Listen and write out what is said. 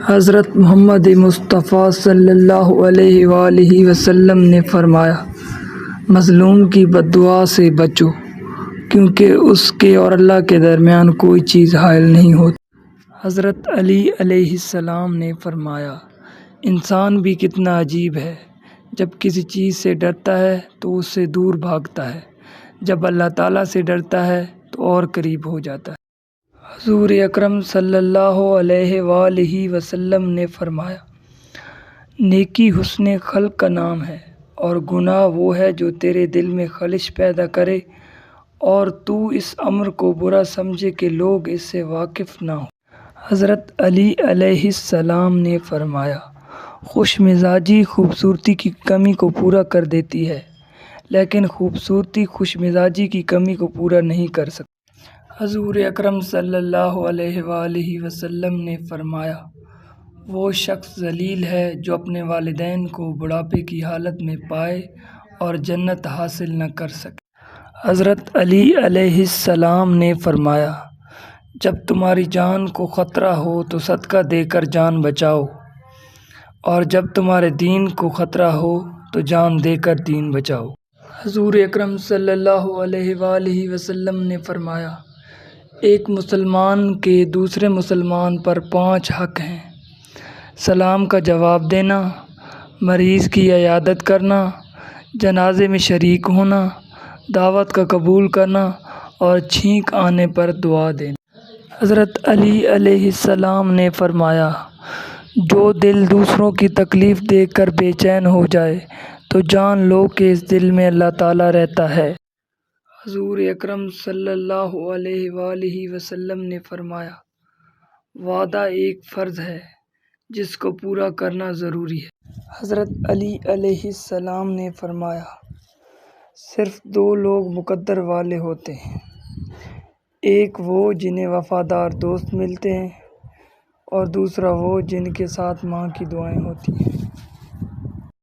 حضرت محمد مصطفیٰ صلی اللہ علیہ وآلہ وسلم نے فرمایا، مظلوم کی بد دعا سے بچو، کیونکہ اس کے اور اللہ کے درمیان کوئی چیز حائل نہیں ہوتی۔ حضرت علی علیہ السلام نے فرمایا، انسان بھی کتنا عجیب ہے، جب کسی چیز سے ڈرتا ہے تو اس سے دور بھاگتا ہے، جب اللہ تعالیٰ سے ڈرتا ہے تو اور قریب ہو جاتا ہے۔ حضور اکرم صلی اللہ علیہ وآلہ وسلم نے فرمایا، نیکی حسن خلق کا نام ہے، اور گناہ وہ ہے جو تیرے دل میں خلش پیدا کرے اور تو اس امر کو برا سمجھے کہ لوگ اس سے واقف نہ ہوں۔ حضرت علی علیہ السلام نے فرمایا، خوش مزاجی خوبصورتی کی کمی کو پورا کر دیتی ہے، لیکن خوبصورتی خوش مزاجی کی کمی کو پورا نہیں کر سکتی۔ حضور اکرم صلی اللہ علیہ وآلہ وسلم نے فرمایا، وہ شخص ذلیل ہے جو اپنے والدین کو بڑھاپے کی حالت میں پائے اور جنت حاصل نہ کر سکے۔ حضرت علی علیہ السلام نے فرمایا، جب تمہاری جان کو خطرہ ہو تو صدقہ دے کر جان بچاؤ، اور جب تمہارے دین کو خطرہ ہو تو جان دے کر دین بچاؤ۔ حضور اکرم صلی اللہ علیہ وآلہ وسلم نے فرمایا، ایک مسلمان کے دوسرے مسلمان پر 5 حق ہیں: سلام کا جواب دینا، مریض کی عیادت کرنا، جنازے میں شریک ہونا، دعوت کا قبول کرنا، اور چھینک آنے پر دعا دینا۔ حضرت علی علیہ السلام نے فرمایا، جو دل دوسروں کی تکلیف دیکھ کر بے چین ہو جائے تو جان لو کہ اس دل میں اللہ تعالیٰ رہتا ہے۔ حضور اکرم صلی اللہ علیہ وآلہ وسلم نے فرمایا، وعدہ ایک فرض ہے جس کو پورا کرنا ضروری ہے۔ حضرت علی علیہ السلام نے فرمایا، صرف 2 لوگ مقدر والے ہوتے ہیں، ایک وہ جنہیں وفادار دوست ملتے ہیں، اور دوسرا وہ جن کے ساتھ ماں کی دعائیں ہوتی ہیں۔